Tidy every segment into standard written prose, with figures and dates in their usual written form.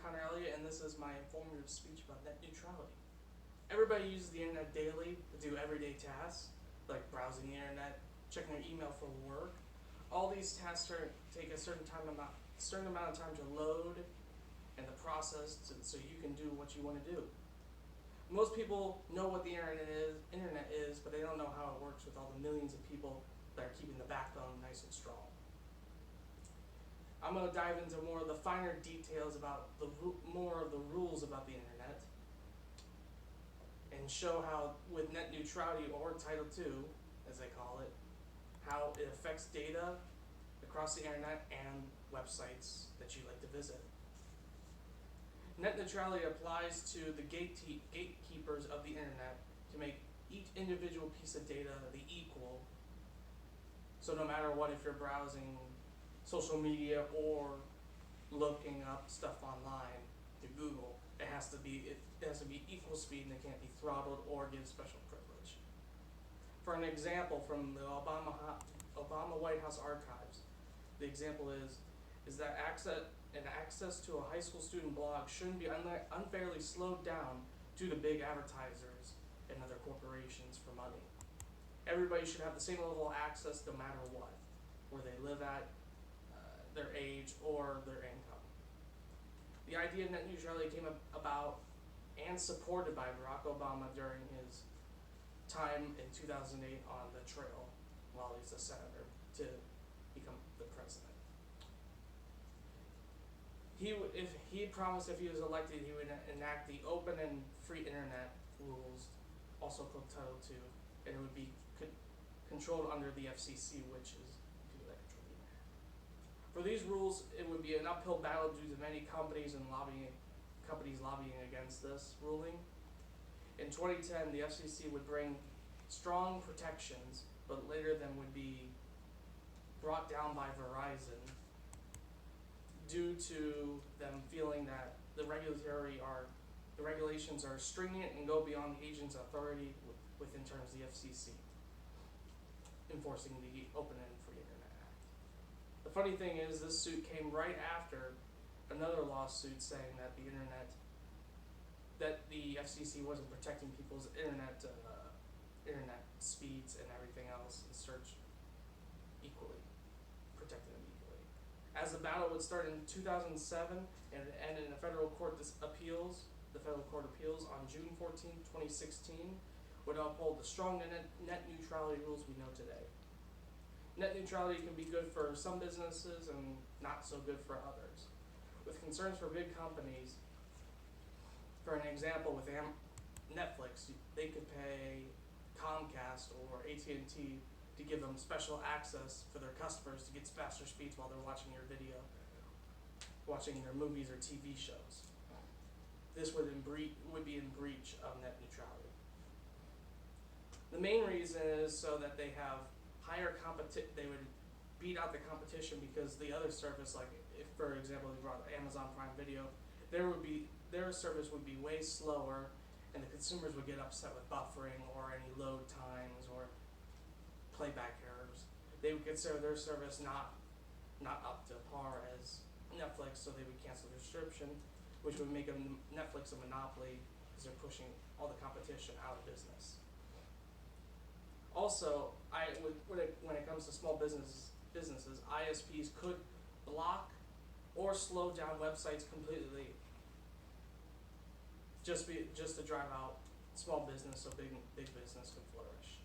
Connor Elliott, and this is my informative speech about net neutrality. Everybody uses the internet daily to do everyday tasks, like browsing the internet, checking their email for work. All these tasks take a certain amount of time to load and the process so you can do what you want to do. Most people know what the internet is, but they don't know how it works with all the millions of people that are keeping the backbone nice and strong. I'm going to dive into more of the finer details about more of the rules about the internet, and show how, with net neutrality, or Title II, as they call it, how it affects data across the internet and websites that you like to visit. Net neutrality applies to the gatekeepers of the internet to make each individual piece of data the equal. So no matter what, if you're browsing social media or looking up stuff online through Google, it has to be equal speed, and it can't be throttled or give special privilege. For an example from the Obama White House archives, the example is that access to a high school student blog shouldn't be unfairly slowed down due to big advertisers and other corporations for money. Everybody should have the same level of access no matter what, where they live at, their age, or their income. The idea of net neutrality came about and supported by Barack Obama during his time in 2008 on the trail while he's a senator to become the president. If he promised if he was elected, he would enact the open and free internet rules, also called Title II, and it would be controlled under the FCC, which is people that control the internet. For these rules, it would be an uphill battle due to many companies lobbying against this ruling. In 2010, the FCC would bring strong protections, but later them would be brought down by Verizon due to them feeling that the regulations are stringent and go beyond the agent's authority within terms of the FCC, enforcing the Open and Free Internet Act. The funny thing is, this suit came right after another lawsuit saying that the FCC wasn't protecting people's internet speeds and everything else, and search protecting them equally. As the battle would start in 2007 and end in the Federal Court of Appeals on June 14, 2016, would uphold the strong net neutrality rules we know today. Net neutrality can be good for some businesses and not so good for others. With concerns for big companies, for an example, with Netflix, they could pay Comcast or AT&T to give them special access for their customers to get faster speeds while they're watching your video, watching their movies or TV shows. This would be in breach of net neutrality. The main reason is so that they have higher they would beat out the competition, because the other service, like if, for example, they brought Amazon Prime Video, their service would be way slower, and the consumers would get upset with buffering or any load times or playback errors. They would consider their service not up to par as Netflix, so they would cancel the subscription, which would make Netflix a monopoly because they're pushing all the competition out of business. Also, when it comes to small businesses, ISPs could block or slow down websites completely, just to drive out small business so big business can flourish.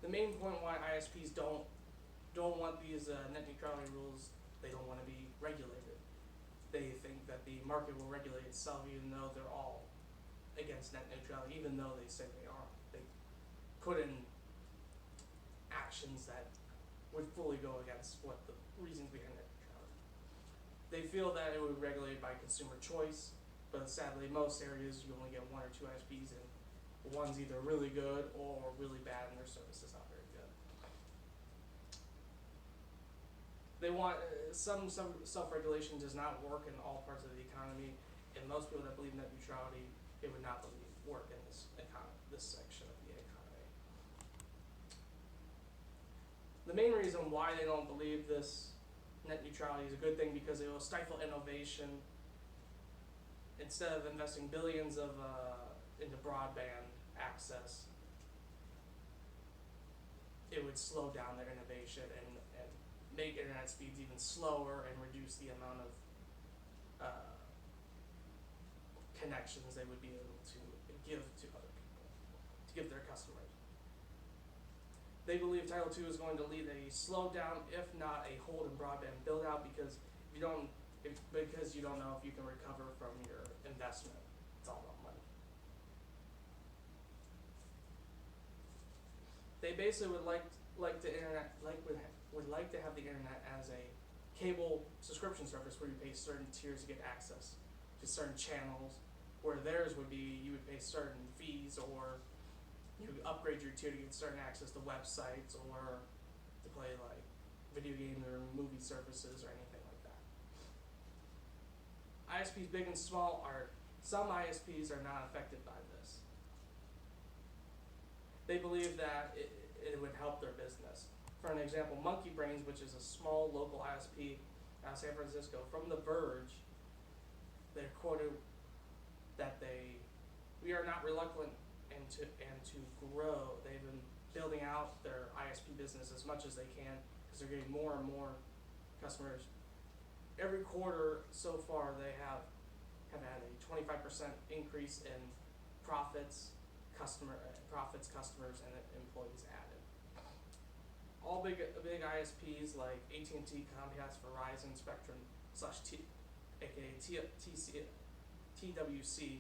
The main point why ISPs don't want these net neutrality rules, they don't want to be regulated. They think that the market will regulate itself, even though they're all against net neutrality, even though they say they are. They put in actions that would fully go against what the reasons behind net neutrality. They feel that it would regulate by consumer choice, but sadly, most areas you only get one or two ISPs, and one's either really good or really bad, and their service is not very good. They want some self-regulation does not work in all parts of the economy, and most people that believe net neutrality, it would not work in this section of the economy. The main reason why they don't believe this net neutrality is a good thing, because it will stifle innovation instead of investing billions of into broadband access, it would slow down their innovation and make internet speeds even slower and reduce the amount of connections they would be able to give to other people, to give their customers. They believe Title II is going to lead a slowdown, if not a hold in broadband build out, because you don't know if you can recover from your investment. It's all about money. They basically would like the internet would like to have the internet as a cable subscription service where you pay certain tiers to get access to certain channels, where theirs would be you would pay certain fees, or you upgrade your tier to get certain access to websites or to play like video games or movie services or anything like that. ISPs big and small some ISPs are not affected by this. They believe that it would help their business. For an example, Monkey Brains, which is a small local ISP out of San Francisco, from The Verge, they're quoted that we are not reluctant and to grow. They've been building out their ISP business as much as they can because they're getting more and more customers. Every quarter so far, they have had a 25% increase in profits, customers, and employees added. All big ISPs like AT&T, Comcast, Verizon, Spectrum, aka TWC,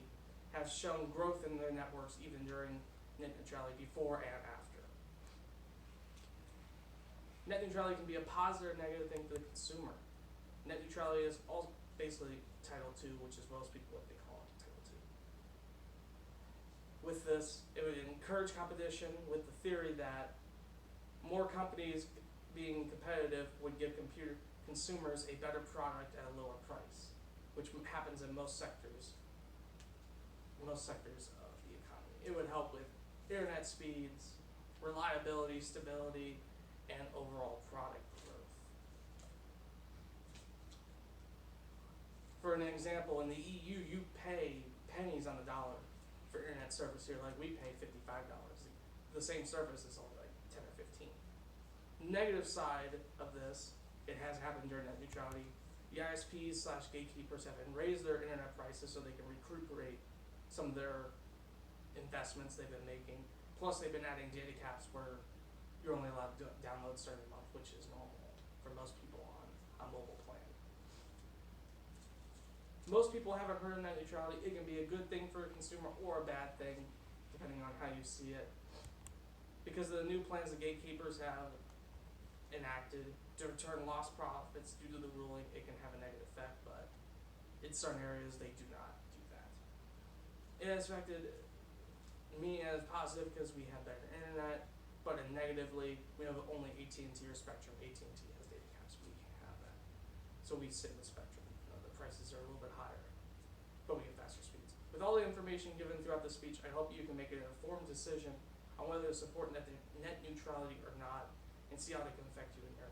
have shown growth in their networks even during net neutrality, before and after. Net neutrality can be a positive or negative thing for the consumer. Net neutrality is also basically Title II, which is most people what they call it, Title II. With this, it would encourage competition with the theory that more companies being competitive would give consumers a better product at a lower price, which happens in most sectors of the economy. It would help with internet speeds, reliability, stability, and overall product growth. For an example, in the EU, you pay pennies on the dollar for internet service here, like we pay $55. The same service is only like 10 or 15. Negative side of this, it has happened during net neutrality. The ISPs/gatekeepers have raised their internet prices so they can recuperate some of their investments they've been making. Plus, they've been adding data caps where you're only allowed to download a certain amount, which is normal for most people on a mobile plan. Most people haven't heard of net neutrality. It can be a good thing for a consumer or a bad thing, depending on how you see it. Because of the new plans the gatekeepers have enacted to return lost profits due to the ruling, it can have a negative effect, but in certain areas they do not do that. It has affected me as positive because we have better internet, but negatively, we have only AT&T or Spectrum. AT&T has data caps, we can't have that. So we sit with Spectrum. The prices are a little bit higher, but we get faster speeds. With all the information given throughout the speech, I hope you can make an informed decision on whether to support net neutrality or not, and see how it can affect you in your